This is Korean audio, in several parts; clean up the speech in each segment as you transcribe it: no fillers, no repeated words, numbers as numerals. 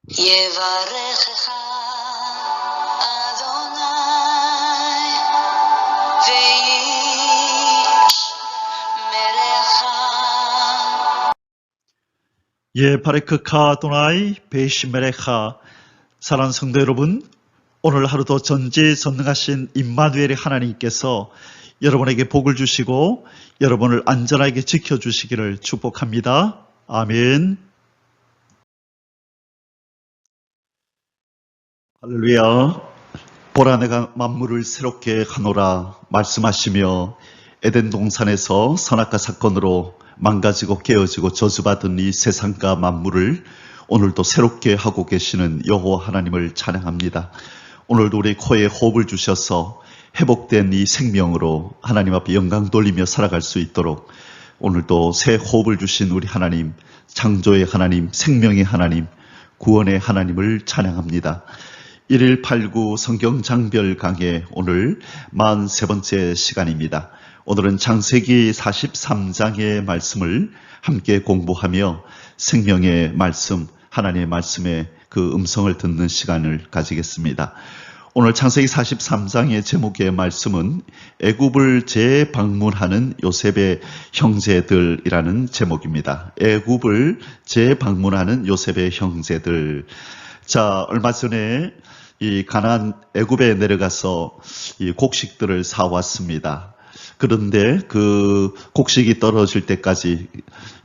יברכך אדוני וישמרך. 바레크카 아도나이 베이시메레카. 사랑하는 성도 여러분, 오늘 하루도 전지전능하신 임마누엘의 하나님께서 여러분에게 복을 주시고 여러분을 안전하게 지켜주시기를 축복합니다. 아멘. 할렐루야. 보라 내가 만물을 새롭게 하노라 말씀하시며 에덴 동산에서 선악과 사건으로 망가지고 깨어지고 저주받은 이 세상과 만물을 오늘도 새롭게 하고 계시는 여호와 하나님을 찬양합니다. 오늘도 우리 코에 호흡을 주셔서 회복된 이 생명으로 하나님 앞에 영광 돌리며 살아갈 수 있도록 오늘도 새 호흡을 주신 우리 하나님, 창조의 하나님, 생명의 하나님, 구원의 하나님을 찬양합니다. 1일 8구 성경 장별 강해 오늘 43번째 시간입니다. 오늘은 창세기 43장의 말씀을 함께 공부하며 생명의 말씀, 하나님의 말씀의 그 음성을 듣는 시간을 가지겠습니다. 오늘 창세기 43장의 제목의 말씀은 애굽을 재방문하는 요셉의 형제들이라는 제목입니다. 애굽을 재방문하는 요셉의 형제들. 자, 얼마 전에 이 가나안 애굽에 내려가서 이 곡식들을 사왔습니다. 그런데 그 곡식이 떨어질 때까지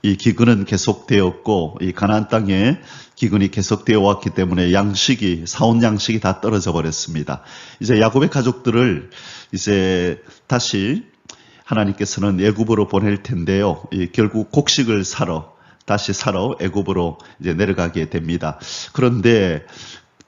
이 기근은 계속되었고 이 가나안 땅에 기근이 계속되어 왔기 때문에 양식이 사온 양식이 다 떨어져 버렸습니다. 이제 야곱의 가족들을 이제 다시 하나님께서는 애굽으로 보낼 텐데요. 결국 곡식을 다시 사러 애굽으로 이제 내려가게 됩니다. 그런데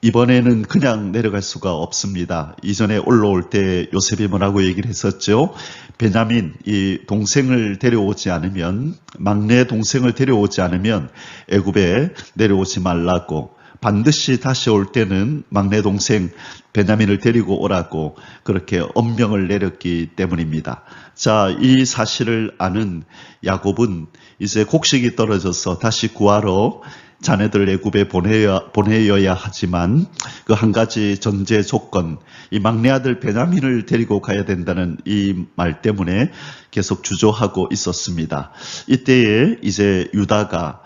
이번에는 그냥 내려갈 수가 없습니다. 이전에 올라올 때 요셉이 뭐라고 얘기를 했었죠? 베냐민, 이 동생을 데려오지 않으면, 막내 동생을 데려오지 않으면 애굽에 내려오지 말라고, 반드시 다시 올 때는 막내 동생 베냐민을 데리고 오라고 그렇게 엄명을 내렸기 때문입니다. 자, 이 사실을 아는 야곱은 이제 곡식이 떨어져서 다시 구하러 자네들 애굽에 보내어야 하지만 그 한 가지 전제 조건, 이 막내 아들 베냐민을 데리고 가야 된다는 이 말 때문에 계속 주저하고 있었습니다. 이때에 이제 유다가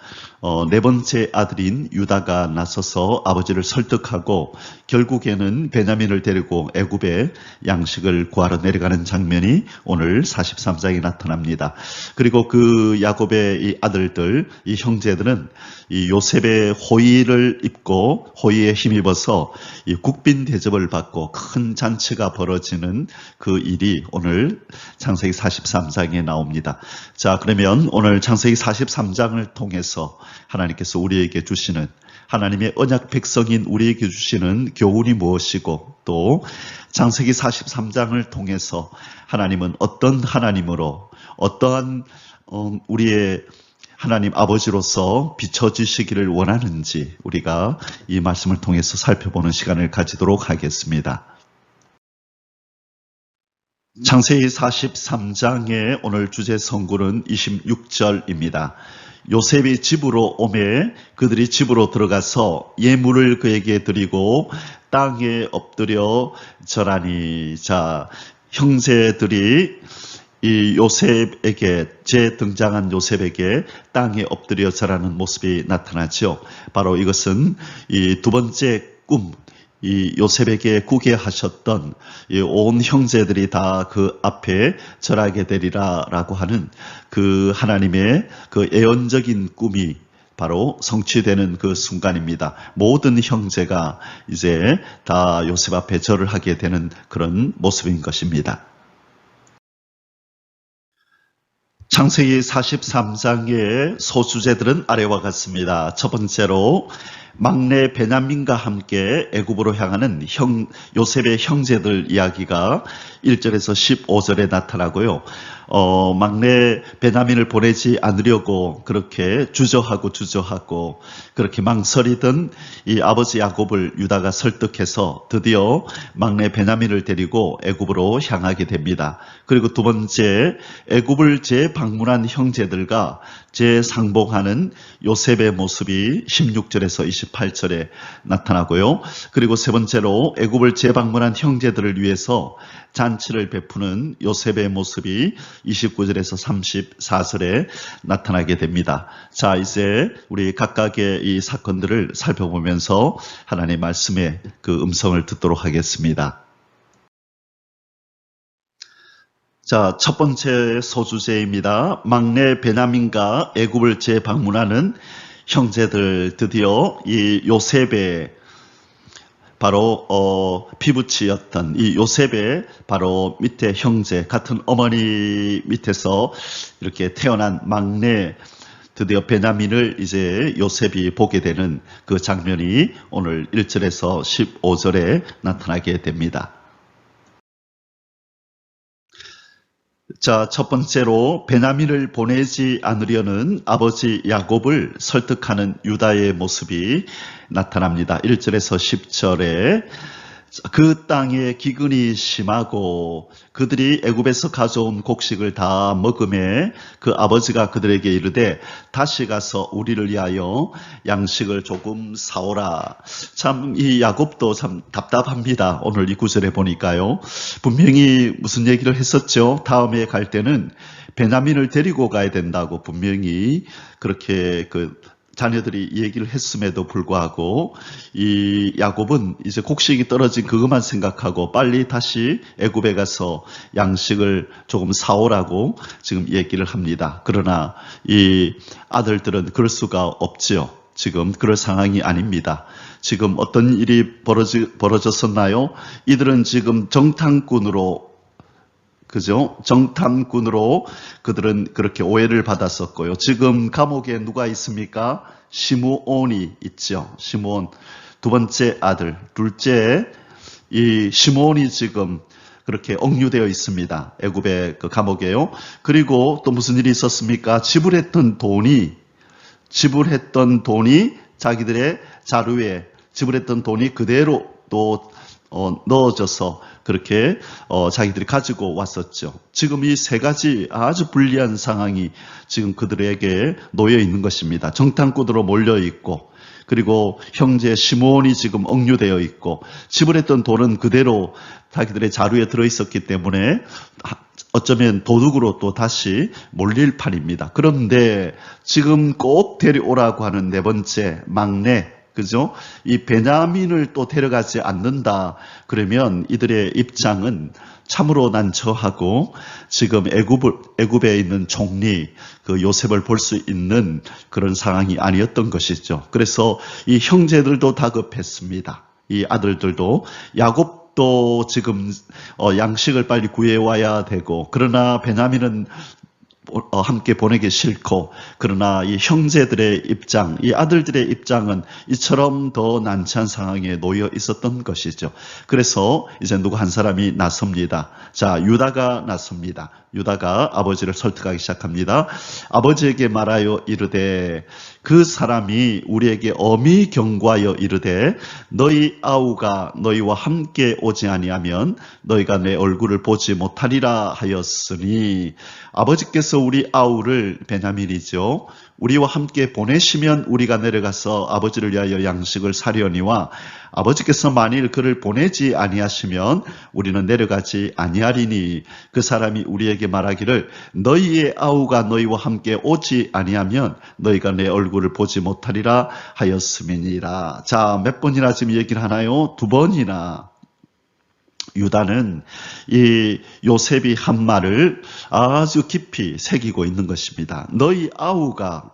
네 번째 아들인 유다가 나서서 아버지를 설득하고 결국에는 베냐민을 데리고 애굽에 양식을 구하러 내려가는 장면이 오늘 43장에 나타납니다. 그리고 그 야곱의 이 아들들, 이 형제들은 이 요셉의 호의를 입고 호의에 힘입어서 이 국빈 대접을 받고 큰 잔치가 벌어지는 그 일이 오늘 창세기 43장에 나옵니다. 자, 그러면 오늘 창세기 43장을 통해서 하나님께서 우리에게 주시는 하나님의 언약 백성인 우리에게 주시는 교훈이 무엇이고 또 창세기 43장을 통해서 하나님은 어떤 하나님으로 어떠한 우리의 하나님 아버지로서 비춰지시기를 원하는지 우리가 이 말씀을 통해서 살펴보는 시간을 가지도록 하겠습니다. 창세기 43장의 오늘 주제 성구는 26절입니다. 요셉이 집으로 오매 그들이 집으로 들어가서 예물을 그에게 드리고 땅에 엎드려 절하니. 자, 형제들이 이 요셉에게 재등장한 요셉에게 땅에 엎드려 절하는 모습이 나타나죠. 바로 이것은 이 두 번째 꿈, 이 요셉에게 구게 하셨던 이 온 형제들이 다 그 앞에 절하게 되리라라고 하는 그 하나님의 그 예언적인 꿈이 바로 성취되는 그 순간입니다. 모든 형제가 이제 다 요셉 앞에 절을 하게 되는 그런 모습인 것입니다. 창세기 43장의 소주제들은 아래와 같습니다. 첫 번째로 막내 베냐민과 함께 애굽으로 향하는 요셉의 형제들 이야기가 1절에서 15절에 나타나고요. 막내 베냐민을 보내지 않으려고 그렇게 주저하고 그렇게 망설이던 이 아버지 야곱을 유다가 설득해서 드디어 막내 베냐민을 데리고 애굽으로 향하게 됩니다. 그리고 두 번째, 애굽을 재방문한 형제들과 재상봉하는 요셉의 모습이 16절에서 28절에 나타나고요. 그리고 세 번째로 애굽을 재방문한 형제들을 위해서 잔치를 베푸는 요셉의 모습이 29절에서 34절에 나타나게 됩니다. 자, 이제 우리 각각의 이 사건들을 살펴보면서 하나님의 말씀의 그 음성을 듣도록 하겠습니다. 자, 첫 번째 소주제입니다. 막내 베냐민과 애굽을 재방문하는 형제들, 드디어 이 요셉의 바로 피부치였던 이 요셉의 바로 밑에 형제, 같은 어머니 밑에서 이렇게 태어난 막내, 드디어 베냐민을 이제 요셉이 보게 되는 그 장면이 오늘 1절에서 15절에 나타나게 됩니다. 자, 첫 번째로 베냐민을 보내지 않으려는 아버지 야곱을 설득하는 유다의 모습이 나타납니다. 1절에서 10절에 그 땅에 기근이 심하고 그들이 애굽에서 가져온 곡식을 다 먹음에 그 아버지가 그들에게 이르되 다시 가서 우리를 위하여 양식을 조금 사오라. 참 이 야곱도 참 답답합니다. 오늘 이 구절에 보니까요. 분명히 무슨 얘기를 했었죠. 다음에 갈 때는 베냐민을 데리고 가야 된다고 분명히 그렇게 자녀들이 얘기를 했음에도 불구하고 이 야곱은 이제 곡식이 떨어진 그것만 생각하고 빨리 다시 애굽에 가서 양식을 조금 사오라고 지금 얘기를 합니다. 그러나 이 아들들은 그럴 수가 없지요. 지금 그럴 상황이 아닙니다. 지금 어떤 일이 벌어졌었나요? 이들은 지금 정탐꾼으로 그죠? 정탐꾼으로 그들은 그렇게 오해를 받았었고요. 지금 감옥에 누가 있습니까? 시므온이 있죠. 시므온 두 번째 아들, 둘째 이 시므온이 지금 그렇게 억류되어 있습니다. 애굽의 그 감옥에요. 그리고 또 무슨 일이 있었습니까? 지불했던 돈이 자기들의 자루에 지불했던 돈이 그대로 또 넣어져서 그렇게 자기들이 가지고 왔었죠. 지금 이 세 가지 아주 불리한 상황이 지금 그들에게 놓여 있는 것입니다. 정탐꾼으로 몰려 있고, 그리고 형제 시므온이 지금 억류되어 있고, 지불했던 돈은 그대로 자기들의 자루에 들어 있었기 때문에 어쩌면 도둑으로 또 다시 몰릴 판입니다. 그런데 지금 꼭 데려오라고 하는 네 번째 막내, 그죠? 이 베냐민을 또 데려가지 않는다. 그러면 이들의 입장은 참으로 난처하고 지금 애굽에 있는 총리 그 요셉을 볼 수 있는 그런 상황이 아니었던 것이죠. 그래서 이 형제들도 다급했습니다. 이 아들들도 야곱도 지금 양식을 빨리 구해와야 되고, 그러나 베냐민은 함께 보내기 싫고, 그러나 이 형제들의 입장, 이 아들들의 입장은 이처럼 더 난처한 상황에 놓여 있었던 것이죠. 그래서 이제 누구 한 사람이 나섭니다. 자, 유다가 나섭니다. 유다가 아버지를 설득하기 시작합니다. 아버지에게 말하여 이르되 그 사람이 우리에게 엄히 경고하여 이르되 너희 아우가 너희와 함께 오지 아니하면 너희가 내 얼굴을 보지 못하리라 하였으니, 아버지께서 우리 아우를 베냐민이죠. 우리와 함께 보내시면 우리가 내려가서 아버지를 위하여 양식을 사려니와 아버지께서 만일 그를 보내지 아니하시면 우리는 내려가지 아니하리니, 그 사람이 우리에게 말하기를 너희의 아우가 너희와 함께 오지 아니하면 너희가 내 얼굴을 보지 못하리라 하였음이니라. 자, 몇 번이나 지금 얘기를 하나요? 두 번이나. 유다는 이 요셉이 한 말을 아주 깊이 새기고 있는 것입니다. 너희 아우가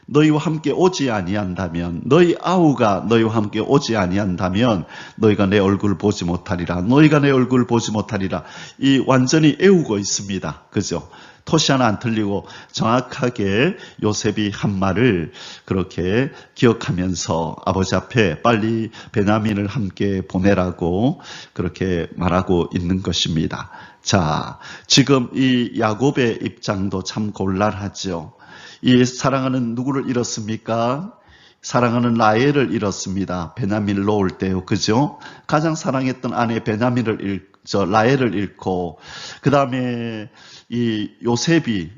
너희와 함께 오지 아니한다면, 너희 아우가 너희와 함께 오지 아니한다면 너희가 내 얼굴을 보지 못하리라. 너희가 내 얼굴을 보지 못하리라. 이 완전히 애우고 있습니다. 그죠? 토시 하나 안 틀리고 정확하게 요셉이 한 말을 그렇게 기억하면서 아버지 앞에 빨리 베냐민을 함께 보내라고 그렇게 말하고 있는 것입니다. 자, 지금 이 야곱의 입장도 참 곤란하죠. 이 사랑하는 누구를 잃었습니까? 사랑하는 라헬을 잃었습니다. 베냐민을 놓을 때요. 그죠? 가장 사랑했던 아내 베냐민을 라헬을 잃고, 그 다음에 이 요셉이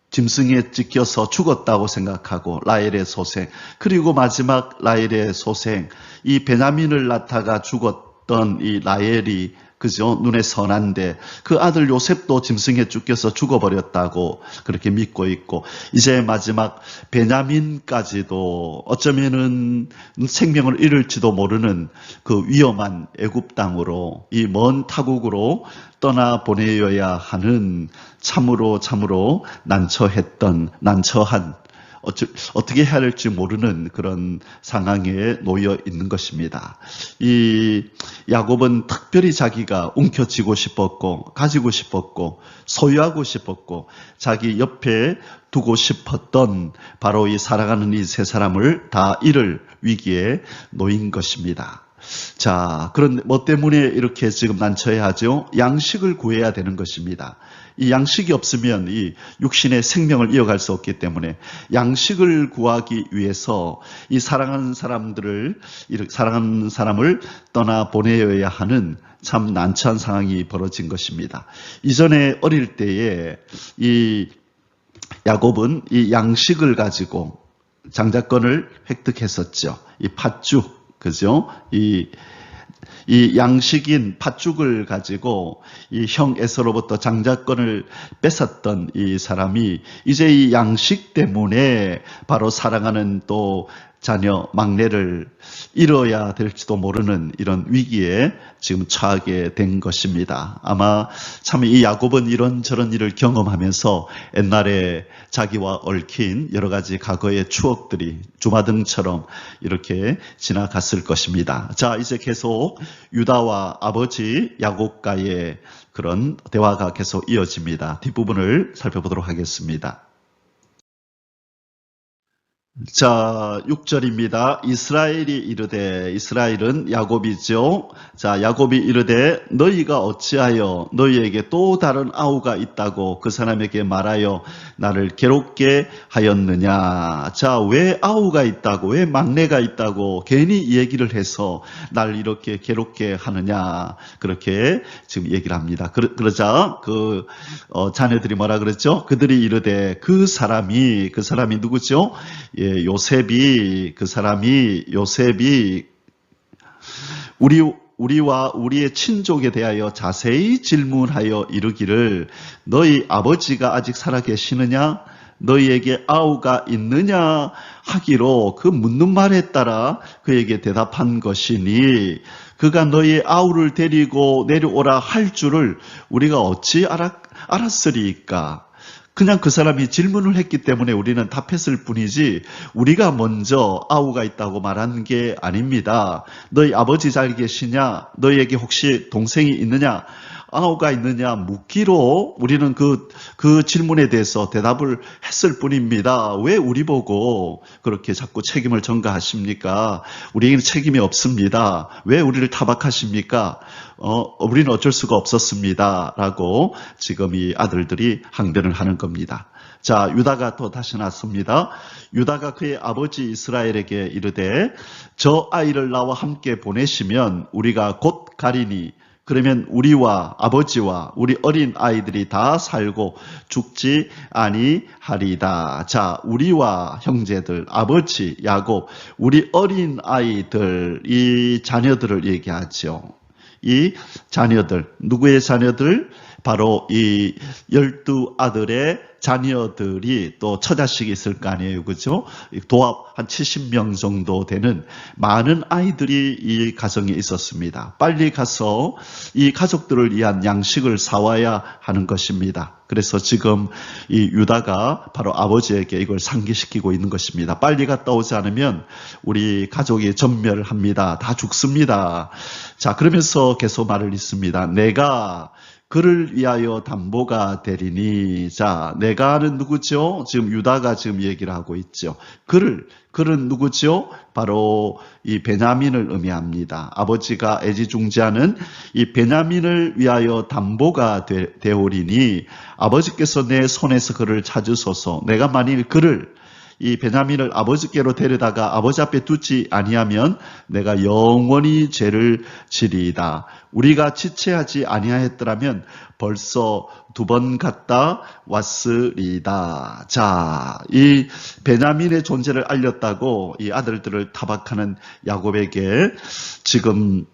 짐승에 찢겨서 죽었다고 생각하고 라헬의 소생, 그리고 마지막 라헬의 소생, 이 베냐민을 낳다가 죽었던 이 라헬이 그죠? 눈에 선한데 그 아들 요셉도 짐승에 쫓겨서 죽어버렸다고 그렇게 믿고 있고, 이제 마지막 베냐민까지도 어쩌면은 생명을 잃을지도 모르는 그 위험한 애굽 땅으로, 이 먼 타국으로 떠나 보내어야 하는 참으로 난처한 어떻게 해야 할지 모르는 그런 상황에 놓여 있는 것입니다. 이 야곱은 특별히 자기가 움켜쥐고 싶었고, 가지고 싶었고, 소유하고 싶었고, 자기 옆에 두고 싶었던 바로 이 살아가는 이 세 사람을 다 잃을 위기에 놓인 것입니다. 자, 그런데 뭐 때문에 이렇게 지금 난처해 하죠? 양식을 구해야 되는 것입니다. 이 양식이 없으면 이 육신의 생명을 이어갈 수 없기 때문에 양식을 구하기 위해서 이 사랑하는 사람을 떠나 보내어야 하는 참 난처한 상황이 벌어진 것입니다. 이전에 어릴 때에 이 야곱은 이 양식을 가지고 장자권을 획득했었죠. 이 팥죽. 그죠? 이 양식인 팥죽을 가지고 이 형 에서로부터 장자권을 뺏었던 이 사람이 이제 이 양식 때문에 바로 사랑하는 또 자녀 막내를 잃어야 될지도 모르는 이런 위기에 지금 처하게 된 것입니다. 아마 참 이 야곱은 이런저런 일을 경험하면서 옛날에 자기와 얽힌 여러 가지 과거의 추억들이 주마등처럼 이렇게 지나갔을 것입니다. 자, 이제 계속 유다와 아버지 야곱과의 그런 대화가 계속 이어집니다. 뒷부분을 살펴보도록 하겠습니다. 자, 6절입니다. 이스라엘이 이르되, 이스라엘은 야곱이죠. 자, 야곱이 이르되 너희가 어찌하여 너희에게 또 다른 아우가 있다고 그 사람에게 말하여 나를 괴롭게 하였느냐. 자, 왜 아우가 있다고, 왜 막내가 있다고 괜히 이 얘기를 해서 날 이렇게 괴롭게 하느냐. 그렇게 지금 얘기를 합니다. 그러자 자녀들이 뭐라 그랬죠? 그들이 이르되 그 사람이 누구죠? 요셉이 우리와 우리의 친족에 대하여 자세히 질문하여 이르기를 너희 아버지가 아직 살아계시느냐? 너희에게 아우가 있느냐? 하기로 그 묻는 말에 따라 그에게 대답한 것이니 그가 너희 아우를 데리고 내려오라 할 줄을 우리가 어찌 알았으리까? 그냥 그 사람이 질문을 했기 때문에 우리는 답했을 뿐이지 우리가 먼저 아우가 있다고 말한 게 아닙니다. 너희 아버지 잘 계시냐? 너희에게 혹시 동생이 있느냐? 아우가 있느냐 묻기로 우리는 그 질문에 대해서 대답을 했을 뿐입니다. 왜 우리 보고 그렇게 자꾸 책임을 전가하십니까? 우리에게는 책임이 없습니다. 왜 우리를 타박하십니까? 우리는 어쩔 수가 없었습니다. 라고 지금 이 아들들이 항변을 하는 겁니다. 자, 유다가 또 다시 났습니다. 유다가 그의 아버지 이스라엘에게 이르되 저 아이를 나와 함께 보내시면 우리가 곧 가리니 그러면 우리와 아버지와 우리 어린 아이들이 다 살고 죽지 아니하리다. 자, 우리와 형제들, 아버지, 야곱, 우리 어린 아이들, 이 자녀들을 얘기하죠. 이 자녀들, 누구의 자녀들? 바로 이 12 아들의 자녀들이 또 처자식이 있을 거 아니에요. 그죠? 도합 한 70명 정도 되는 많은 아이들이 이 가정에 있었습니다. 빨리 가서 이 가족들을 위한 양식을 사와야 하는 것입니다. 그래서 지금 이 유다가 바로 아버지에게 이걸 상기시키고 있는 것입니다. 빨리 갔다 오지 않으면 우리 가족이 전멸합니다. 다 죽습니다. 자, 그러면서 계속 말을 있습니다. 내가 그를 위하여 담보가 되리니. 자, 내가는 누구죠? 지금 유다가 지금 얘기를 하고 있죠. 그는 누구죠? 바로 이 베냐민을 의미합니다. 아버지가 애지중지하는 이 베냐민을 위하여 담보가 되오리니 아버지께서 내 손에서 그를 찾으소서. 내가 만일 이 베냐민을 아버지께로 데려다가 아버지 앞에 두지 아니하면 내가 영원히 죄를 지리이다. 우리가 지체하지 아니하였더라면 벌써 2번 갔다 왔으리다. 자, 이 베냐민의 존재를 알렸다고 이 아들들을 타박하는 야곱에게 지금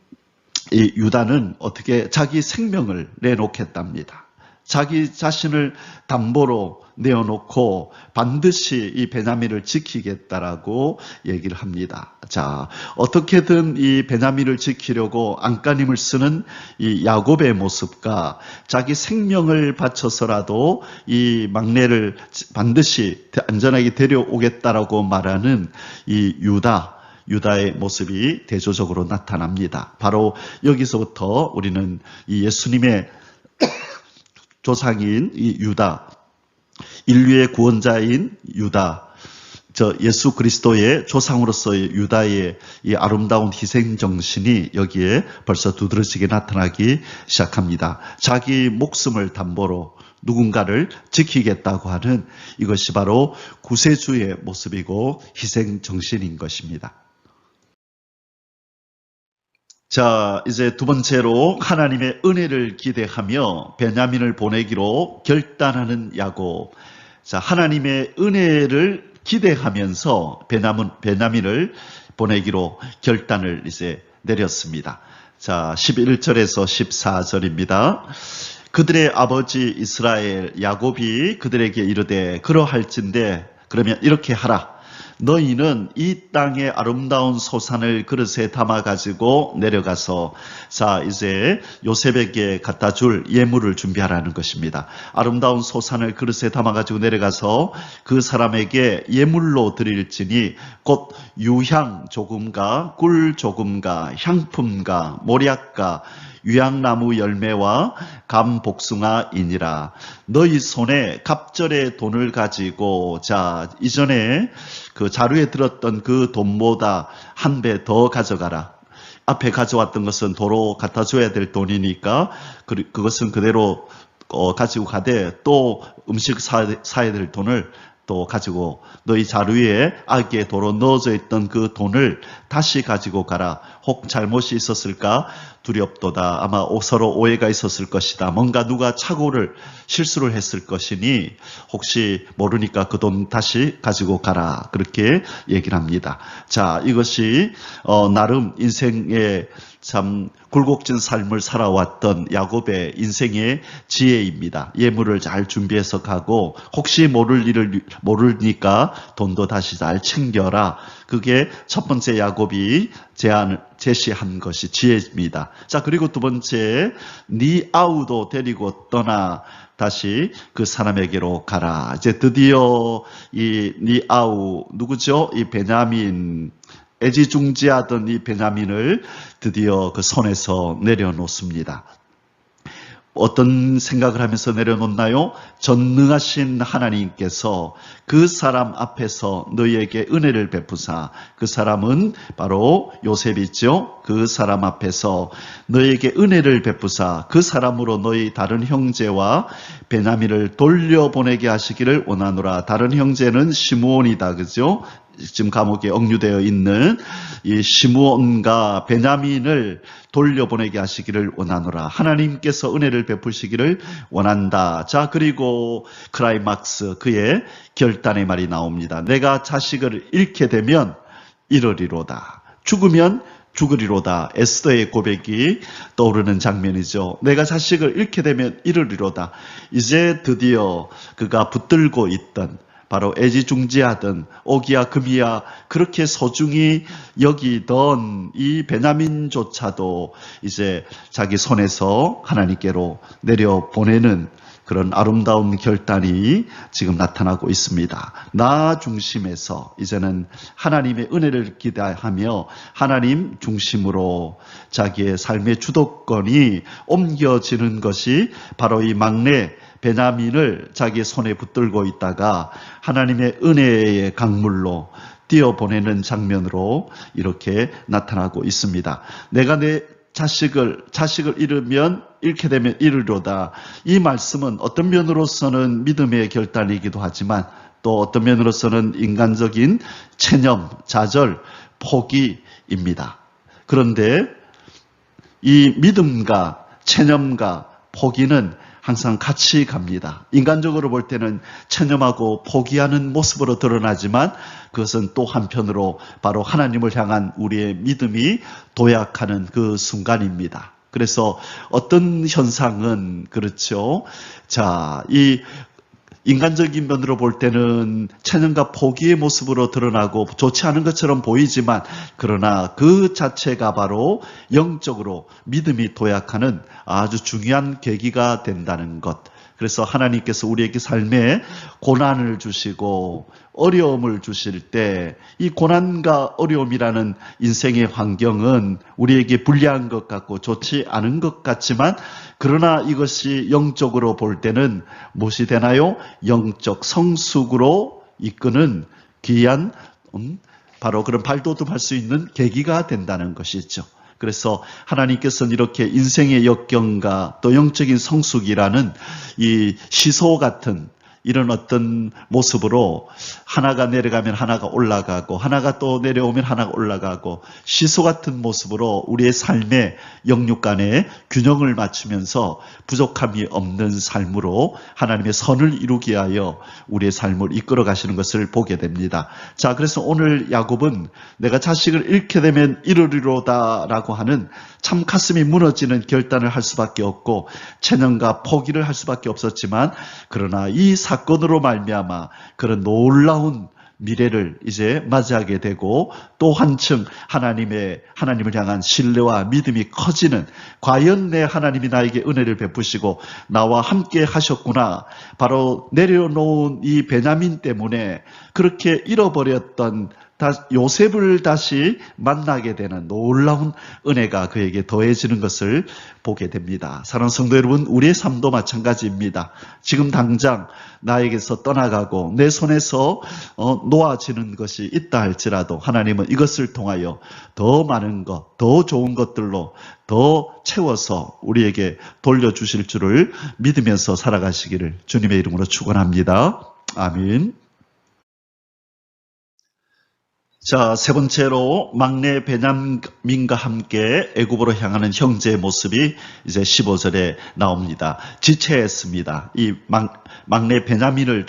이 유다는 어떻게 자기 생명을 내놓겠답니다. 자기 자신을 담보로 내어놓고 반드시 이 베냐민을 지키겠다라고 얘기를 합니다. 자, 어떻게든 이 베냐민을 지키려고 안간힘을 쓰는 이 야곱의 모습과 자기 생명을 바쳐서라도 이 막내를 반드시 안전하게 데려오겠다라고 말하는 이 유다의 모습이 대조적으로 나타납니다. 바로 여기서부터 우리는 이 예수님의 조상인 이 유다, 인류의 구원자인 유다, 예수 그리스도의 조상으로서의 유다의 이 아름다운 희생 정신이 여기에 벌써 두드러지게 나타나기 시작합니다. 자기 목숨을 담보로 누군가를 지키겠다고 하는 이것이 바로 구세주의 모습이고 희생 정신인 것입니다. 자, 이제 두 번째로 하나님의 은혜를 기대하며 베냐민을 보내기로 결단하는 야곱. 자, 하나님의 은혜를 기대하면서 베냐민을 보내기로 결단을 이제 내렸습니다. 자, 11절에서 14절입니다. 그들의 아버지 이스라엘 야곱이 그들에게 이르되 그러할진대 그러면 이렇게 하라. 너희는 이 땅의 아름다운 소산을 그릇에 담아가지고 내려가서 자 이제 요셉에게 갖다 줄 예물을 준비하라는 것입니다. 아름다운 소산을 그릇에 담아가지고 내려가서 그 사람에게 예물로 드릴지니 곧 유향 조금과 꿀 조금과 향품과 모략과 유향나무 열매와 감복숭아이니라. 너희 손에 갑절의 돈을 가지고 자 이전에 그 자루에 들었던 그 돈보다 한 배 더 가져가라. 앞에 가져왔던 것은 도로 갖다 줘야 될 돈이니까 그것은 그대로 가지고 가되 또 음식 사야 될 돈을 또 가지고 너희 자루에 아기의 도로 넣어져 있던 그 돈을 다시 가지고 가라. 혹 잘못이 있었을까 두렵도다. 아마 서로 오해가 있었을 것이다. 뭔가 누가 실수를 했을 것이니 혹시 모르니까 그 돈 다시 가지고 가라. 그렇게 얘기를 합니다. 자, 이것이 나름 인생의 참 굴곡진 삶을 살아왔던 야곱의 인생의 지혜입니다. 예물을 잘 준비해서 가고 혹시 모를 일을 모르니까 돈도 다시 잘 챙겨라. 그게 첫 번째 야곱이 제시한 것이 지혜입니다. 자, 그리고 두 번째 네 아우도 데리고 떠나 다시 그 사람에게로 가라. 이제 드디어 이 네 아우 누구죠? 이 베냐민 애지중지하던 이 베냐민을 드디어 그 손에서 내려놓습니다. 어떤 생각을 하면서 내려놓나요? 전능하신 하나님께서 그 사람 앞에서 너희에게 은혜를 베푸사. 그 사람은 바로 요셉이죠. 그 사람 앞에서 너희에게 은혜를 베푸사 그 사람으로 너희 다른 형제와 베냐민을 돌려보내게 하시기를 원하노라. 다른 형제는 시므온이다. 그죠? 지금 감옥에 억류되어 있는 이 시므온과 베냐민을 돌려보내게 하시기를 원하노라. 하나님께서 은혜를 베푸시기를 원한다. 자, 그리고 클라이막스 그의 결단의 말이 나옵니다. 내가 자식을 잃게 되면 이러리로다. 죽으면 죽으리로다. 에스더의 고백이 떠오르는 장면이죠. 내가 자식을 잃게 되면 잃으리로다. 이제 드디어 그가 붙들고 있던 바로 애지중지하던 오기야 금이야 그렇게 소중히 여기던 이 베냐민조차도 이제 자기 손에서 하나님께로 내려보내는 그런 아름다운 결단이 지금 나타나고 있습니다. 나 중심에서 이제는 하나님의 은혜를 기대하며 하나님 중심으로 자기의 삶의 주도권이 옮겨지는 것이 바로 이 막내 베냐민을 자기 손에 붙들고 있다가 하나님의 은혜의 강물로 띄어보내는 장면으로 이렇게 나타나고 있습니다. 내가 내 자식을 잃게 되면 잃으려다. 이 말씀은 어떤 면으로서는 믿음의 결단이기도 하지만 또 어떤 면으로서는 인간적인 체념, 좌절, 포기입니다. 그런데 이 믿음과 체념과 포기는 항상 같이 갑니다. 인간적으로 볼 때는 체념하고 포기하는 모습으로 드러나지만 그것은 또 한편으로 바로 하나님을 향한 우리의 믿음이 도약하는 그 순간입니다. 그래서 어떤 현상은 그렇죠. 자, 이 인간적인 면으로 볼 때는 체념과 포기의 모습으로 드러나고 좋지 않은 것처럼 보이지만 그러나 그 자체가 바로 영적으로 믿음이 도약하는 아주 중요한 계기가 된다는 것. 그래서 하나님께서 우리에게 삶에 고난을 주시고 어려움을 주실 때 이 고난과 어려움이라는 인생의 환경은 우리에게 불리한 것 같고 좋지 않은 것 같지만 그러나 이것이 영적으로 볼 때는 무엇이 되나요? 영적 성숙으로 이끄는 귀한 바로 그런 발돋움할 수 있는 계기가 된다는 것이죠. 그래서 하나님께서는 이렇게 인생의 역경과 또 영적인 성숙이라는 이 시소 같은 이런 어떤 모습으로 하나가 내려가면 하나가 올라가고 하나가 또 내려오면 하나가 올라가고 시소 같은 모습으로 우리의 삶의 영육 간에 균형을 맞추면서 부족함이 없는 삶으로 하나님의 선을 이루기 위하여 우리의 삶을 이끌어 가시는 것을 보게 됩니다. 자, 그래서 오늘 야곱은 내가 자식을 잃게 되면 잃으리로다 라고 하는 참 가슴이 무너지는 결단을 할 수밖에 없고 체념과 포기를 할 수밖에 없었지만 그러나 이 사건으로 말미암아 그런 놀라운 미래를 이제 맞이하게 되고 또 한층 하나님을 향한 신뢰와 믿음이 커지는 과연 내 하나님이 나에게 은혜를 베푸시고 나와 함께 하셨구나. 바로 내려놓은 이 베냐민 때문에 그렇게 잃어버렸던 요셉을 다시 만나게 되는 놀라운 은혜가 그에게 더해지는 것을 보게 됩니다. 사랑하는 성도 여러분, 우리의 삶도 마찬가지입니다. 지금 당장 나에게서 떠나가고 내 손에서 놓아지는 것이 있다 할지라도 하나님은 이것을 통하여 더 많은 것, 더 좋은 것들로 더 채워서 우리에게 돌려주실 줄을 믿으면서 살아가시기를 주님의 이름으로 축원합니다. 아멘. 자, 세 번째로 막내 베냐민과 함께 애굽으로 향하는 형제의 모습이 이제 15절에 나옵니다. 지체했습니다. 이 막내 베냐민을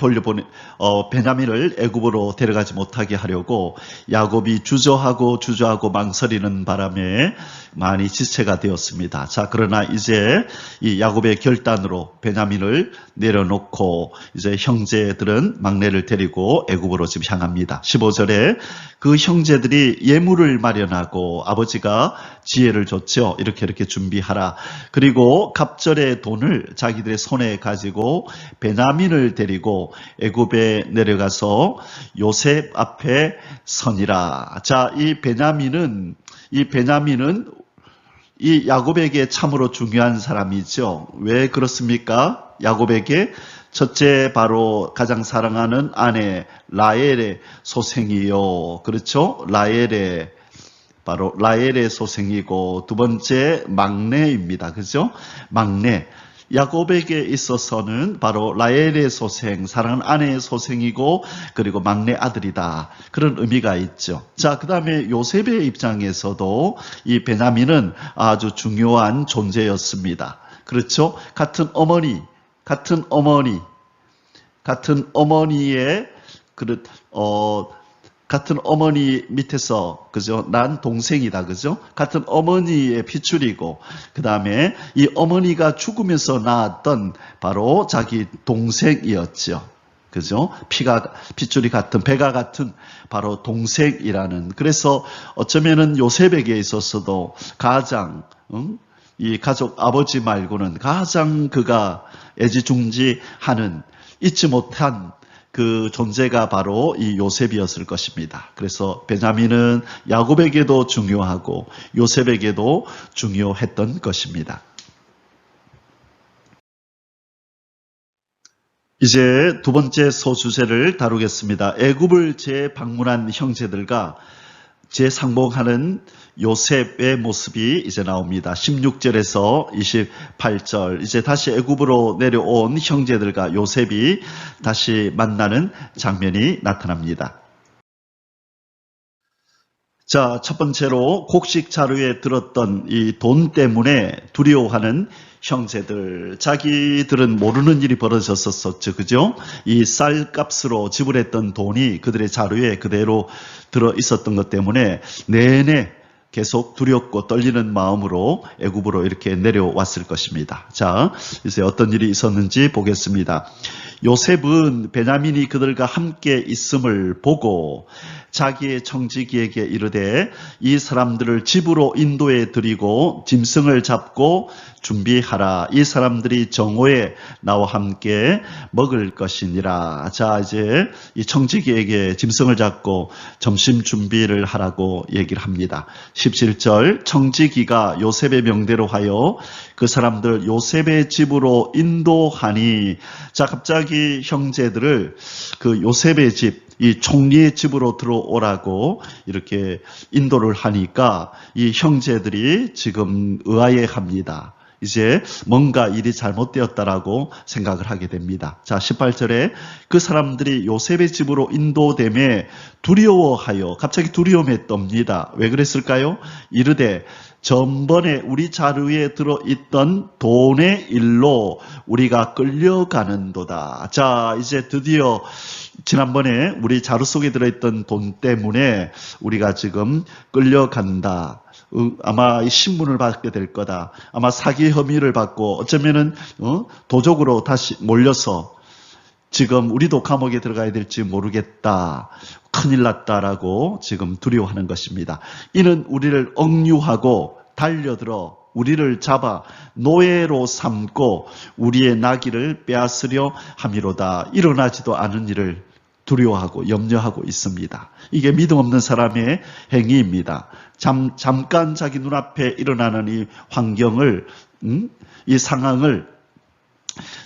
베냐민을 애굽으로 데려가지 못하게 하려고 야곱이 주저하고 망설이는 바람에 많이 지체가 되었습니다. 자, 그러나 이제 이 야곱의 결단으로 베냐민을 내려놓고 이제 형제들은 막내를 데리고 애굽으로 지금 향합니다. 15절에 그 형제들이 예물을 마련하고 아버지가 지혜를 줬죠. 이렇게 준비하라. 그리고 갑절의 돈을 자기들의 손에 가지고 베냐민을 데리고 애굽에 내려가서 요셉 앞에 서니라. 자, 이 베냐민은 이 야곱에게 참으로 중요한 사람이죠. 왜 그렇습니까? 야곱에게 첫째 바로 가장 사랑하는 아내 라헬의 소생이요. 그렇죠? 바로 라헬의 소생이고 두 번째 막내입니다. 그렇죠? 막내. 야곱에게 있어서는 바로 라헬의 소생, 사랑하는 아내의 소생이고 그리고 막내 아들이다. 그런 의미가 있죠. 자, 그 다음에 요셉의 입장에서도 이 베냐민은 아주 중요한 존재였습니다. 그렇죠? 같은 어머니의 같은 어머니 밑에서, 그죠? 난 동생이다, 그죠? 같은 어머니의 핏줄이고, 그 다음에 이 어머니가 죽으면서 낳았던 바로 자기 동생이었죠. 그죠? 핏줄이 같은, 배가 같은 바로 동생이라는. 그래서 어쩌면은 요셉에게 있어서도 가장, 이 가족 아버지 말고는 가장 그가 애지중지하는, 잊지 못한 그 존재가 바로 이 요셉이었을 것입니다. 그래서 베냐민은 야곱에게도 중요하고 요셉에게도 중요했던 것입니다. 이제 두 번째 소주제를 다루겠습니다. 애굽을 재방문한 형제들과 재상봉하는 요셉의 모습이 이제 나옵니다. 16절에서 28절, 이제 다시 애굽으로 내려온 형제들과 요셉이 다시 만나는 장면이 나타납니다. 자, 첫 번째로 곡식 자루에 들었던 이 돈 때문에 두려워하는 형제들, 자기들은 모르는 일이 벌어졌었죠. 그죠? 이 쌀값으로 지불했던 돈이 그들의 자루에 그대로 들어 있었던 것 때문에 내내 계속 두렵고 떨리는 마음으로 애굽으로 이렇게 내려왔을 것입니다. 자, 이제 어떤 일이 있었는지 보겠습니다. 요셉은 베냐민이 그들과 함께 있음을 보고 자기의 청지기에게 이르되 이 사람들을 집으로 인도해 드리고 짐승을 잡고 준비하라. 이 사람들이 정오에 나와 함께 먹을 것이니라. 자, 이제 이 청지기에게 짐승을 잡고 점심 준비를 하라고 얘기를 합니다. 17절, 청지기가 요셉의 명대로 하여 그 사람들 요셉의 집으로 인도하니. 자, 갑자기 형제들을 그 요셉의 집, 이 총리의 집으로 들어오라고 이렇게 인도를 하니까 이 형제들이 지금 의아해합니다. 이제 뭔가 일이 잘못되었다라고 생각을 하게 됩니다. 자, 18절에 그 사람들이 요셉의 집으로 인도됨에 두려워하여, 갑자기 두려움에 떱니다. 왜 그랬을까요? 이르되 전번에 우리 자루에 들어있던 돈의 일로 우리가 끌려가는도다. 자, 이제 드디어 지난번에 우리 자루 속에 들어있던 돈 때문에 우리가 지금 끌려간다. 아마 신문을 받게 될 거다. 아마 사기 혐의를 받고 어쩌면은 도적으로 다시 몰려서 지금 우리도 감옥에 들어가야 될지 모르겠다. 큰일 났다라고 지금 두려워하는 것입니다. 이는 우리를 억류하고 달려들어 우리를 잡아 노예로 삼고 우리의 나귀를 빼앗으려 함이로다. 일어나지도 않은 일을 두려워하고 염려하고 있습니다. 이게 믿음 없는 사람의 행위입니다. 잠깐 자기 눈앞에 일어나는 이 환경을, 이 상황을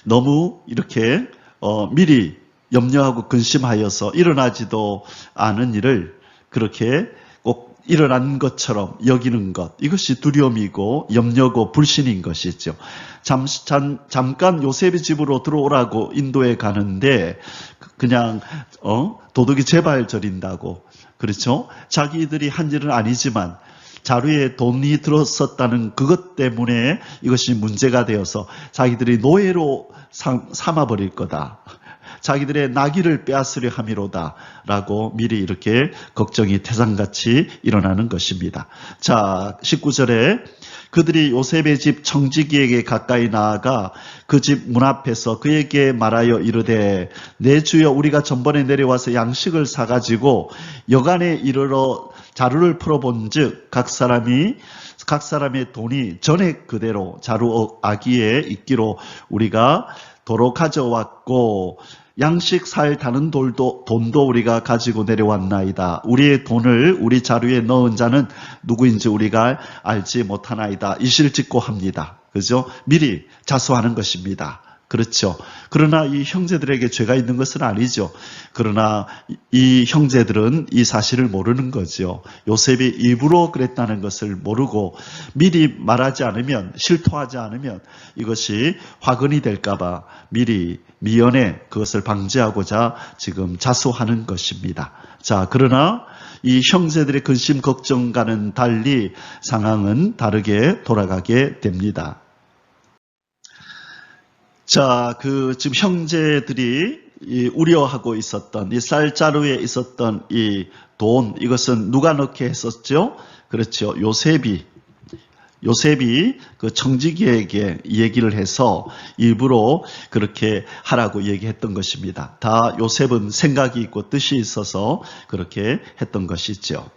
너무 이렇게 미리 염려하고 근심하여서 일어나지도 않은 일을 그렇게 꼭 일어난 것처럼 여기는 것, 이것이 두려움이고 염려고 불신인 것이죠. 잠깐 요셉의 집으로 들어오라고 인도에 가는데 그냥 도둑이 제발 저린다고, 그렇죠? 자기들이 한 일은 아니지만 자루에 돈이 들었었다는 그것 때문에 이것이 문제가 되어서 자기들이 노예로 삼아버릴 거다. 자기들의 나귀를 빼앗으려 함이로다 라고 미리 이렇게 걱정이 태산같이 일어나는 것입니다. 자, 19절에 그들이 요셉의 집 청지기에게 가까이 나아가 그 집 문 앞에서 그에게 말하여 이르되 내 주여 우리가 전번에 내려와서 양식을 사가지고 여간에 이르러 자루를 풀어본즉 각 사람의 돈이 전에 그대로 자루 아기에 있기로 우리가 도로 가져왔고 양식 살 다는 돈도 우리가 가지고 내려왔나이다. 우리의 돈을 우리 자루에 넣은 자는 누구인지 우리가 알지 못하나이다. 이실직고 합니다. 그죠? 미리 자수하는 것입니다. 그렇죠. 그러나 이 형제들에게 죄가 있는 것은 아니죠. 그러나 이 형제들은 이 사실을 모르는 거죠. 요셉이 일부러 그랬다는 것을 모르고 미리 말하지 않으면, 실토하지 않으면 이것이 화근이 될까봐 미리 미연에 그것을 방지하고자 지금 자수하는 것입니다. 자, 그러나 이 형제들의 근심 걱정과는 달리 상황은 다르게 돌아가게 됩니다. 자, 지금 형제들이 이 우려하고 있었던 이 쌀자루에 있었던 이 돈, 이것은 누가 넣게 했었죠? 그렇죠. 요셉이 그 청지기에게 얘기를 해서 일부러 그렇게 하라고 얘기했던 것입니다. 다 요셉은 생각이 있고 뜻이 있어서 그렇게 했던 것이죠.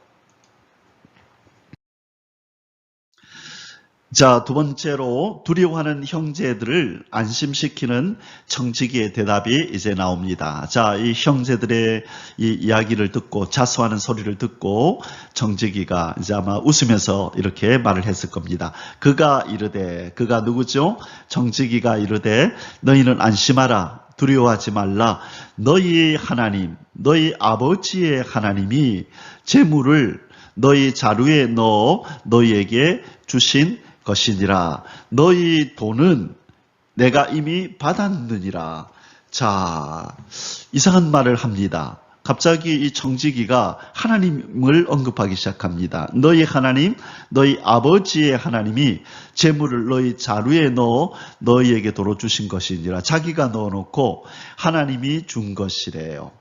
자, 두 번째로 두려워하는 형제들을 안심시키는 청지기의 대답이 이제 나옵니다. 자, 이 형제들의 이 이야기를 듣고 자수하는 소리를 듣고 청지기가 이제 아마 웃으면서 이렇게 말을 했을 겁니다. 그가 누구죠? 청지기가 이르되 너희는 안심하라. 두려워하지 말라. 너희 하나님, 너희 아버지의 하나님이 재물을 너희 자루에 넣어 너희에게 주신 것이니라. 너희 돈은 내가 이미 받았느니라. 자, 이상한 말을 합니다. 갑자기 이 청지기가 하나님을 언급하기 시작합니다. 너희 하나님, 너희 아버지의 하나님이 재물을 너희 자루에 넣어 너희에게 도로 주신 것이니라. 자기가 넣어놓고 하나님이 준 것이래요.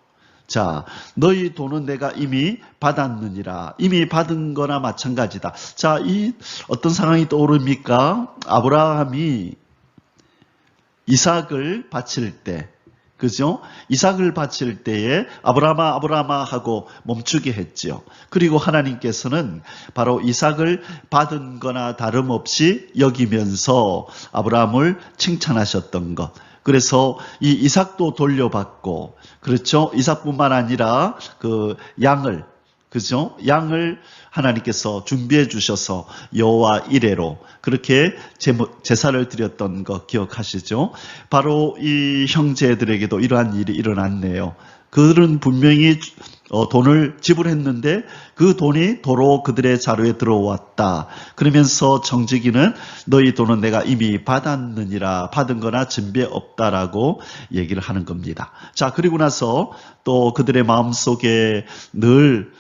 자, 너희 돈은 내가 이미 받았느니라. 이미 받은 거나 마찬가지다. 자, 이 어떤 상황이 떠오릅니까? 아브라함이 이삭을 바칠 때, 그죠? 이삭을 바칠 때에 아브라함아 하고 멈추게 했죠. 그리고 하나님께서는 바로 이삭을 받은 거나 다름없이 여기면서 아브라함을 칭찬하셨던 것. 그래서 이 이삭도 돌려받고, 그렇죠? 이삭뿐만 아니라 그 양을, 그죠? 양을 하나님께서 준비해 주셔서 여호와 이레로 그렇게 제사를 드렸던 거 기억하시죠? 바로 이 형제들에게도 이러한 일이 일어났네요. 그들은 분명히 돈을 지불했는데 그 돈이 도로 그들의 자루에 들어왔다. 그러면서 청지기는 너희 돈은 내가 이미 받았느니라. 받은 거나 진배 없다라고 얘기를 하는 겁니다. 자, 그리고 나서 또 그들의 마음속에 늘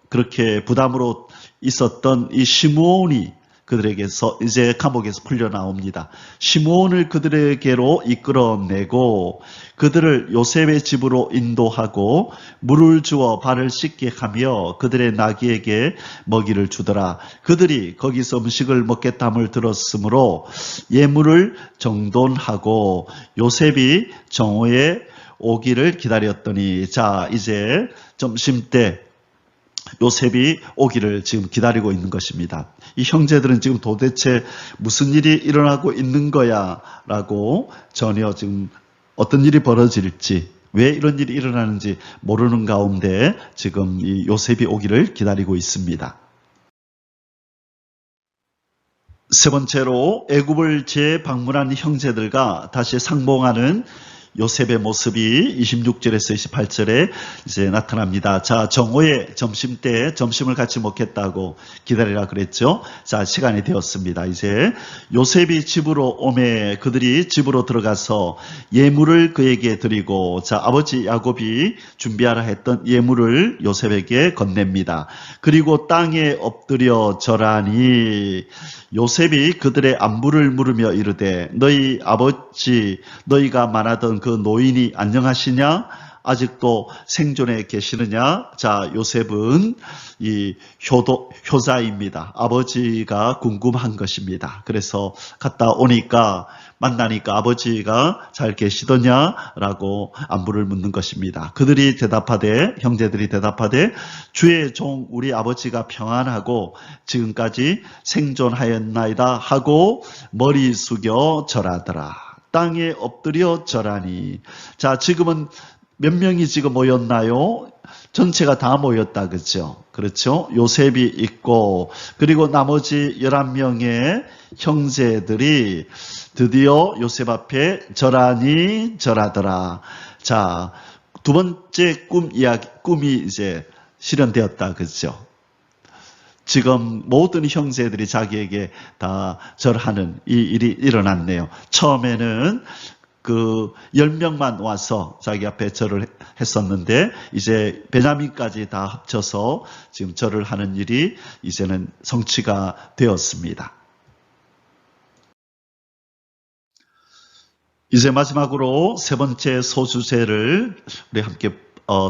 그렇게 부담으로 있었던 이 시므온이 그들에게서 이제 감옥에서 풀려 나옵니다. 시므온을 그들에게로 이끌어내고 그들을 요셉의 집으로 인도하고 물을 주어 발을 씻게 하며 그들의 나귀에게 먹이를 주더라. 그들이 거기서 음식을 먹겠다함을 들었으므로 예물을 정돈하고 요셉이 정오에 오기를 기다렸더니, 자, 이제 점심때 요셉이 오기를 지금 기다리고 있는 것입니다. 이 형제들은 지금 도대체 무슨 일이 일어나고 있는 거야 라고 전혀 지금 어떤 일이 벌어질지, 왜 이런 일이 일어나는지 모르는 가운데 지금 이 요셉이 오기를 기다리고 있습니다. 세 번째로 애굽을 재방문한 형제들과 다시 상봉하는 요셉의 모습이 26절에서 28절에 이제 나타납니다. 자, 정오에 점심때 점심을 같이 먹겠다고 기다리라 그랬죠. 자, 시간이 되었습니다. 이제 요셉이 집으로 오매 그들이 집으로 들어가서 예물을 그에게 드리고, 자, 아버지 야곱이 준비하라 했던 예물을 요셉에게 건넵니다. 그리고 땅에 엎드려 절하니 요셉이 그들의 안부를 물으며 이르되 너희 아버지 너희가 말하던 그 노인이 안녕하시냐? 아직도 생존해 계시느냐? 자, 요셉은 이 효자입니다. 아버지가 궁금한 것입니다. 그래서 갔다 오니까 만나니까 아버지가 잘 계시더냐라고 안부를 묻는 것입니다. 그들이 대답하되, 형제들이 대답하되 주의 종 우리 아버지가 평안하고 지금까지 생존하였나이다 하고 머리 숙여 절하더라. 땅에 엎드려 절하니. 자, 지금은 몇 명이 지금 모였나요? 전체가 다 모였다, 그렇죠? 요셉이 있고, 그리고 나머지 11명의 형제들이 드디어 요셉 앞에 절하더라. 자, 두 번째 꿈이 이제 실현되었다, 그렇죠? 지금 모든 형제들이 자기에게 다 절하는 이 일이 일어났네요. 처음에는 그 10명만 와서 자기 앞에 절을 했었는데 이제 베냐민까지 다 합쳐서 지금 절을 하는 일이 이제는 성취가 되었습니다. 이제 마지막으로 세 번째 소주제를 우리 함께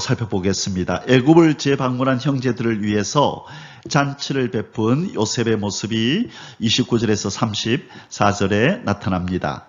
살펴보겠습니다. 애굽을 재방문한 형제들을 위해서 잔치를 베푼 요셉의 모습이 29절에서 34절에 나타납니다.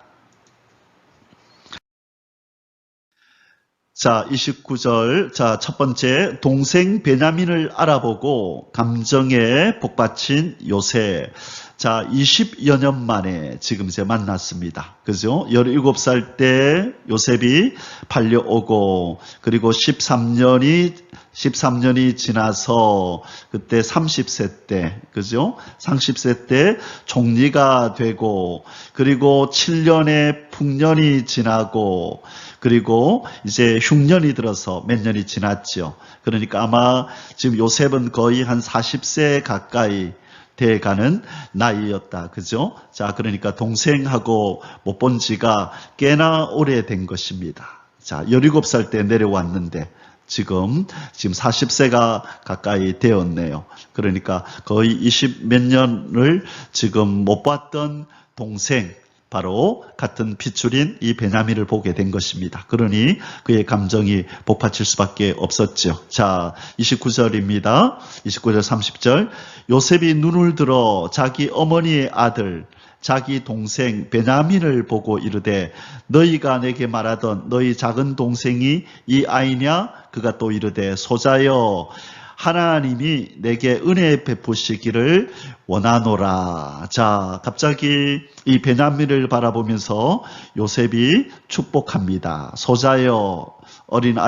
자, 29절. 자, 첫 번째, 동생 베냐민을 알아보고 감정에 복받친 요셉. 자, 20여 년 만에 지금 이제 만났습니다. 그죠? 17살 때 요셉이 팔려오고, 그리고 13년이 지나서 그때 30세 때, 그죠? 30세 때 총리가 되고, 그리고 7년의 풍년이 지나고, 그리고 이제 흉년이 들어서 몇 년이 지났죠. 그러니까 아마 지금 요셉은 거의 한 40세 가까이 돼가는 나이였다. 그죠? 자, 그러니까 동생하고 못 본 지가 꽤나 오래된 것입니다. 자, 17살 때 내려왔는데 지금 40세가 가까이 되었네요. 그러니까 거의 20 몇 년을 지금 못 봤던 동생, 바로 같은 핏줄인 이 베냐민을 보게 된 것입니다. 그러니 그의 감정이 복받칠 수밖에 없었죠. 자, 29절입니다. 29절 30절. 요셉이 눈을 들어 자기 어머니의 아들 자기 동생 베냐민을 보고 이르되 너희가 내게 말하던 너희 작은 동생이 이 아이냐? 그가 또 이르되 소자여 하나님이 내게 은혜 베푸시기를 원하노라. 자, 갑자기 이 베냐민을 바라보면서 요셉이 축복합니다. 소자여, 어린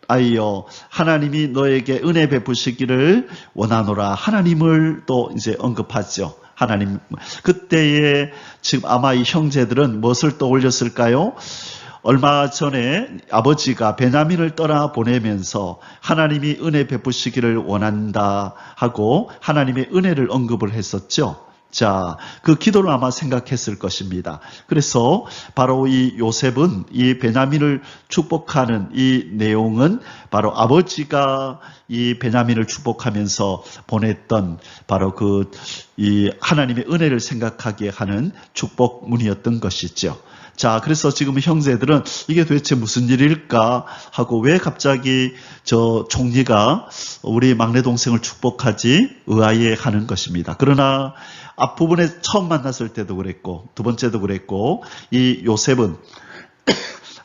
아이여, 하나님이 너에게 은혜 베푸시기를 원하노라. 하나님을 또 이제 언급하죠. 하나님. 그때에 지금 아마 이 형제들은 무엇을 떠올렸을까요? 얼마 전에 아버지가 베냐민을 떠나보내면서 하나님이 은혜 베푸시기를 원한다 하고 하나님의 은혜를 언급을 했었죠. 자, 그 기도를 아마 생각했을 것입니다. 그래서 바로 이 요셉은 이 베냐민을 축복하는 이 내용은 바로 아버지가 이 베냐민을 축복하면서 보냈던 바로 이 하나님의 은혜를 생각하게 하는 축복문이었던 것이죠. 자, 그래서 지금 형제들은 이게 도대체 무슨 일일까 하고 왜 갑자기 저 총리가 우리 막내 동생을 축복하지 의아해하는 것입니다. 그러나 앞부분에 처음 만났을 때도 그랬고 두 번째도 그랬고 이 요셉은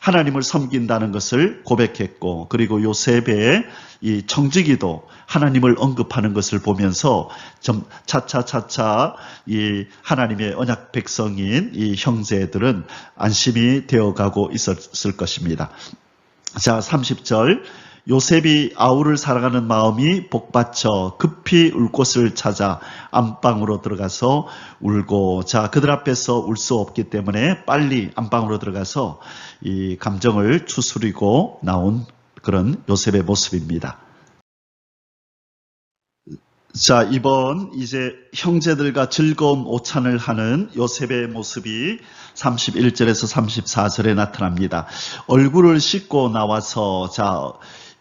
하나님을 섬긴다는 것을 고백했고 그리고 요셉의 이 청지기도 하나님을 언급하는 것을 보면서 좀 차차 이 하나님의 언약 백성인 이 형제들은 안심이 되어가고 있었을 것입니다. 자, 30절. 요셉이 아우를 사랑하는 마음이 복받쳐 급히 울 곳을 찾아 안방으로 들어가서 울고, 자, 그들 앞에서 울 수 없기 때문에 빨리 안방으로 들어가서 이 감정을 추스리고 나온 그런 요셉의 모습입니다. 자, 이번 이제 형제들과 즐거운 오찬을 하는 요셉의 모습이 31절에서 34절에 나타납니다. 얼굴을 씻고 나와서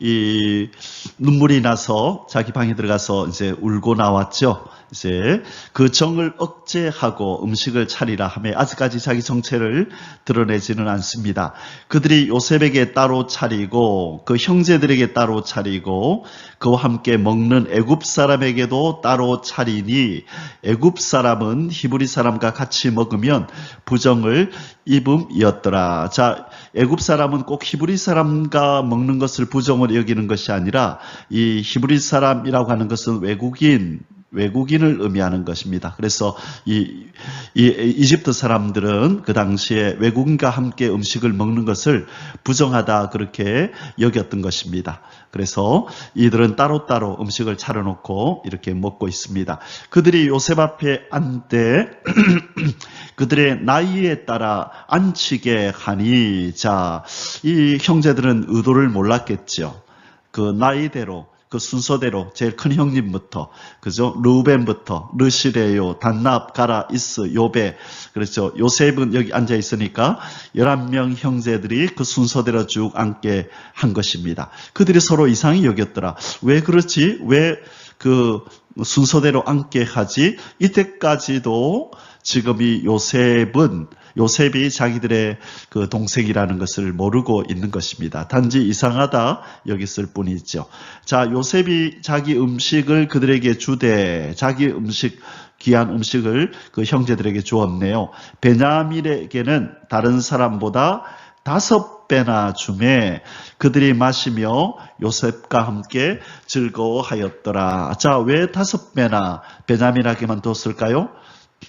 이 눈물이 나서 자기 방에 들어가서 이제 울고 나왔죠. 이제 그 정을 억제하고 음식을 차리라 하며 아직까지 자기 정체를 드러내지는 않습니다. 그들이 요셉에게 따로 차리고 그 형제들에게 따로 차리고 그와 함께 먹는 애굽 사람에게도 따로 차리니 애굽 사람은 히브리 사람과 같이 먹으면 부정을 입음이었더라. 자, 애굽 사람은 꼭 히브리 사람과 먹는 것을 부정을 여기는 것이 아니라 이 히브리 사람이라고 하는 것은 외국인을 의미하는 것입니다. 그래서 이 이집트 사람들은 그 당시에 외국인과 함께 음식을 먹는 것을 부정하다 그렇게 여겼던 것입니다. 그래서 이들은 따로따로 음식을 차려놓고 이렇게 먹고 있습니다. 그들이 요셉 앞에 앉되 그들의 나이에 따라 앉히게 하니, 자, 이 형제들은 의도를 몰랐겠죠. 그 나이대로 그 순서대로 제일 큰 형님부터, 그죠? 루벤부터, 르시레요, 단납, 가라, 이스, 요베. 그렇죠. 요셉은 여기 앉아 있으니까 11명 형제들이 그 순서대로 쭉 앉게 한 것입니다. 그들이 서로 이상히 여겼더라. 왜 그렇지? 왜 그 순서대로 앉게 하지? 이때까지도 지금 이 요셉은 요셉이 자기들의 그 동생이라는 것을 모르고 있는 것입니다. 단지 이상하다 여겼을 뿐이죠. 자, 요셉이 자기 음식을 그들에게 주되 자기 음식 귀한 음식을 그 형제들에게 주었네요. 베냐민에게는 다른 사람보다 5배나 주매 그들이 마시며 요셉과 함께 즐거워하였더라. 자, 왜 5배나 베냐민에게만 뒀을까요?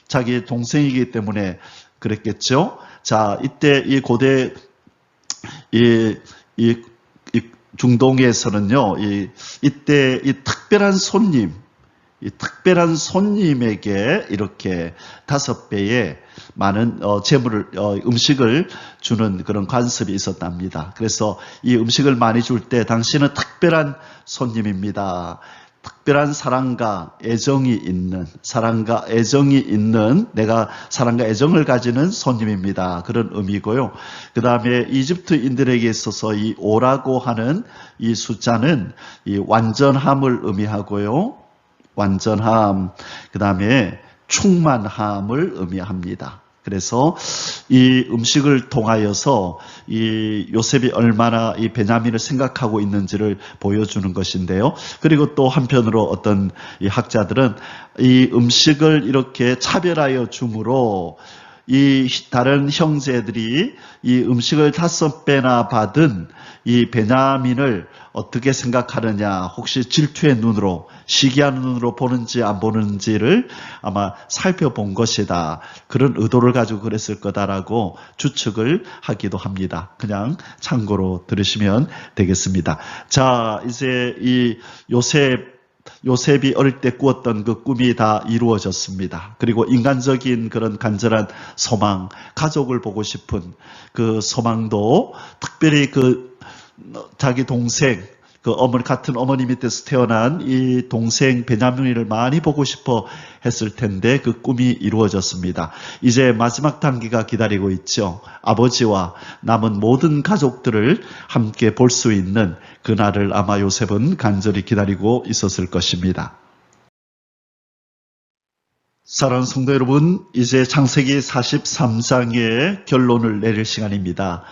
자기 동생이기 때문에 그랬겠죠. 자, 이때 이 고대 이 중동에서는요, 이때 이 특별한 손님, 이 특별한 손님에게 이렇게 5배의 많은 재물을 음식을 주는 그런 관습이 있었답니다. 그래서 이 음식을 많이 줄 때 당신은 특별한 손님입니다. 특별한 사랑과 애정이 있는 내가 사랑과 애정을 가지는 손님입니다. 그런 의미고요. 그 다음에 이집트인들에게 있어서 이 5라고 하는 이 숫자는 이 완전함을 의미하고요. 완전함, 그 다음에 충만함을 의미합니다. 그래서 이 음식을 통하여서 이 요셉이 얼마나 이 베냐민을 생각하고 있는지를 보여주는 것인데요. 그리고 또 한편으로 어떤 이 학자들은 이 음식을 이렇게 차별하여 줌으로 이 다른 형제들이 이 음식을 5배나 받은 이 베냐민을 어떻게 생각하느냐, 혹시 질투의 눈으로, 시기하는 눈으로 보는지 안 보는지를 아마 살펴본 것이다. 그런 의도를 가지고 그랬을 거다라고 추측을 하기도 합니다. 그냥 참고로 들으시면 되겠습니다. 자, 이제 이 요셉이 어릴 때 꾸었던 그 꿈이 다 이루어졌습니다. 그리고 인간적인 그런 간절한 소망, 가족을 보고 싶은 그 소망도 특별히 그 자기 동생, 같은 어머니 밑에서 태어난 이 동생 베냐민을 많이 보고 싶어 했을 텐데 그 꿈이 이루어졌습니다. 이제 마지막 단계가 기다리고 있죠. 아버지와 남은 모든 가족들을 함께 볼 수 있는 그날을 아마 요셉은 간절히 기다리고 있었을 것입니다. 사랑하는 성도 여러분, 이제 창세기 43장의 결론을 내릴 시간입니다.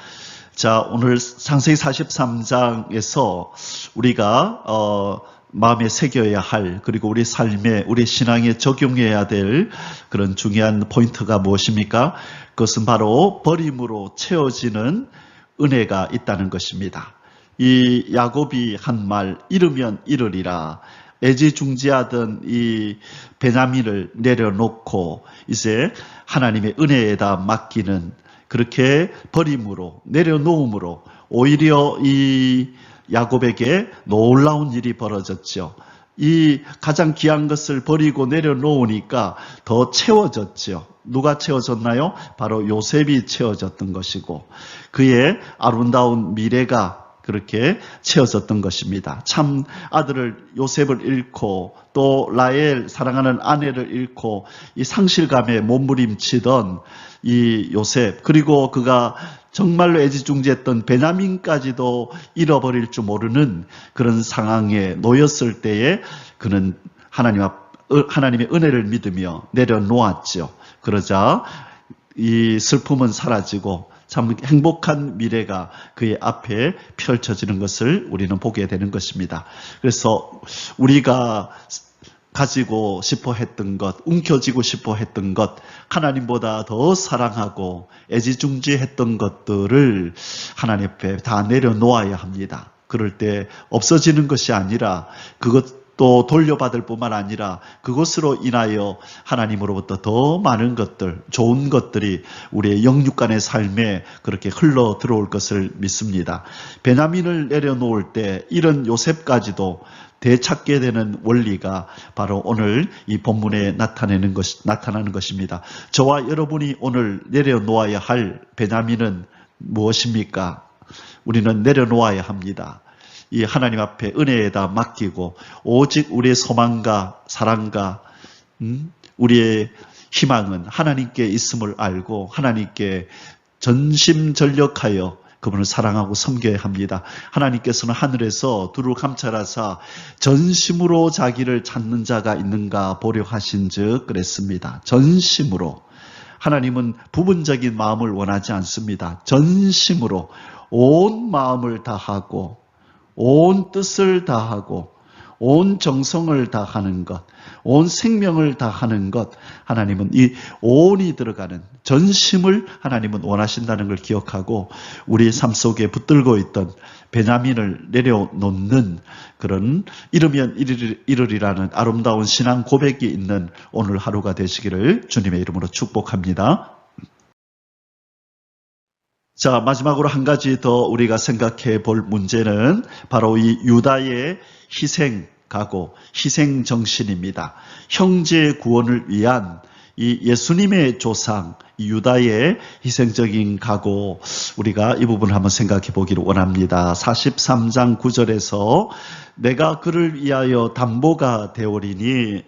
자, 오늘 창세기 43장에서 우리가 마음에 새겨야 할, 그리고 우리 삶에, 우리 신앙에 적용해야 될 그런 중요한 포인트가 무엇입니까? 그것은 바로 버림으로 채워지는 은혜가 있다는 것입니다. 이 야곱이 한 말, 잃으면 잃으리라. 애지중지하던 이 베냐민을 내려놓고 이제 하나님의 은혜에다 맡기는, 그렇게 버림으로, 내려놓음으로 오히려 이 야곱에게 놀라운 일이 벌어졌죠. 이 가장 귀한 것을 버리고 내려놓으니까 더 채워졌죠. 누가 채워졌나요? 바로 요셉이 채워졌던 것이고 그의 아름다운 미래가 그렇게 채워졌던 것입니다. 참 아들을 요셉을 잃고 또 라헬 사랑하는 아내를 잃고 이 상실감에 몸부림치던 이 요셉, 그리고 그가 정말로 애지중지했던 베냐민까지도 잃어버릴 줄 모르는 그런 상황에 놓였을 때에 그는 하나님의 은혜를 믿으며 내려놓았죠. 그러자 이 슬픔은 사라지고 참 행복한 미래가 그의 앞에 펼쳐지는 것을 우리는 보게 되는 것입니다. 그래서 우리가 가지고 싶어 했던 것, 움켜쥐고 싶어 했던 것, 하나님보다 더 사랑하고 애지중지했던 것들을 하나님 앞에 다 내려놓아야 합니다. 그럴 때 없어지는 것이 아니라 그것도 돌려받을 뿐만 아니라 그것으로 인하여 하나님으로부터 더 많은 것들, 좋은 것들이 우리의 영육간의 삶에 그렇게 흘러 들어올 것을 믿습니다. 베냐민을 내려놓을 때 이런 요셉까지도 되찾게 되는 원리가 바로 오늘 이 본문에 나타나는 것입니다. 저와 여러분이 오늘 내려놓아야 할 베냐민은 무엇입니까? 우리는 내려놓아야 합니다. 이 하나님 앞에 은혜에다 맡기고 오직 우리의 소망과 사랑과 우리의 희망은 하나님께 있음을 알고 하나님께 전심전력하여 그분을 사랑하고 섬겨야 합니다. 하나님께서는 하늘에서 두루 감찰하사 전심으로 자기를 찾는 자가 있는가 보려 하신즉 그랬습니다. 전심으로 하나님은 부분적인 마음을 원하지 않습니다. 전심으로 온 마음을 다하고 온 뜻을 다하고 온 정성을 다하는 것, 온 생명을 다하는 것, 하나님은 이 온이 들어가는 전심을 하나님은 원하신다는 걸 기억하고 우리 삶 속에 붙들고 있던 베냐민을 내려놓는 그런 이르면 이르리라는 아름다운 신앙 고백이 있는 오늘 하루가 되시기를 주님의 이름으로 축복합니다. 자, 마지막으로 한 가지 더 우리가 생각해 볼 문제는 바로 이 유다의 희생 각오, 희생 정신입니다. 형제 구원을 위한 이 예수님의 조상, 이 유다의 희생적인 각오, 우리가 이 부분을 한번 생각해 보기를 원합니다. 43장 9절에서 내가 그를 위하여 담보가 되오리니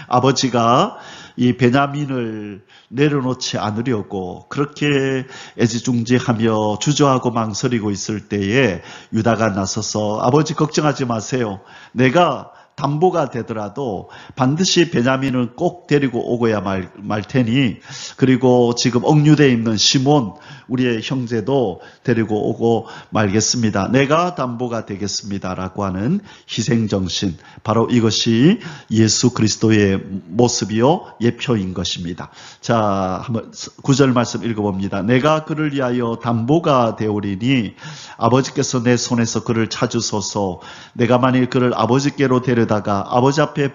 아버지가 이 베냐민을 내려놓지 않으려고 그렇게 애지중지하며 주저하고 망설이고 있을 때에 유다가 나서서 아버지 걱정하지 마세요. 내가 담보가 되더라도 반드시 베냐민을 꼭 데리고 오고야 말 테니, 그리고 지금 억류되어 있는 시몬 우리의 형제도 데리고 오고 말겠습니다. 내가 담보가 되겠습니다라고 하는 희생정신, 바로 이것이 예수 그리스도의 모습이요 예표인 것입니다. 자, 한번 9절 말씀 읽어봅니다. 내가 그를 위하여 담보가 되오리니 아버지께서 내 손에서 그를 찾으소서. 내가 만일 그를 아버지께로 데려다가 아버지 앞에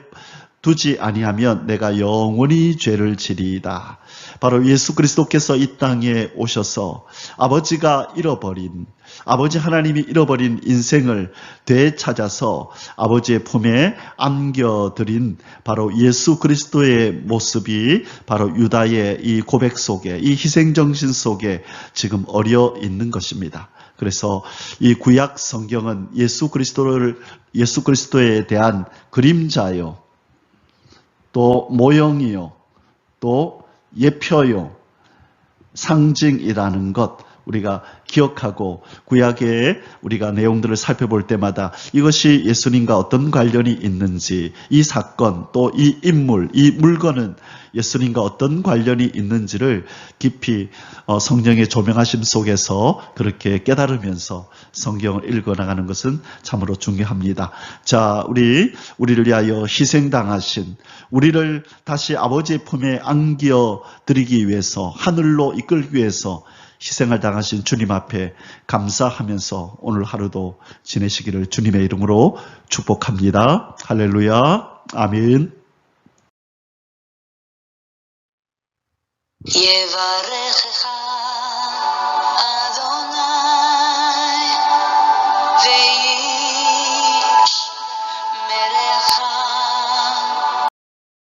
두지 아니하면 내가 영원히 죄를 지리이다. 바로 예수 그리스도께서 이 땅에 오셔서 아버지가 잃어버린, 아버지 하나님이 잃어버린 인생을 되찾아서 아버지의 품에 안겨드린 바로 예수 그리스도의 모습이 바로 유다의 이 고백 속에, 이 희생정신 속에 지금 어려 있는 것입니다. 그래서 이 구약 성경은 예수 그리스도에 대한 그림자요, 또 모형이요, 또 예표요, 상징이라는 것 우리가 기억하고 구약의 우리가 내용들을 살펴볼 때마다 이것이 예수님과 어떤 관련이 있는지, 이 사건 또 이 인물, 이 물건은 예수님과 어떤 관련이 있는지를 깊이 성령의 조명하심 속에서 그렇게 깨달으면서 성경을 읽어나가는 것은 참으로 중요합니다. 자, 우리를 위하여 희생당하신, 우리를 다시 아버지의 품에 안겨드리기 위해서, 하늘로 이끌기 위해서 희생을 당하신 주님 앞에 감사하면서 오늘 하루도 지내시기를 주님의 이름으로 축복합니다. 할렐루야. 아멘. יברכך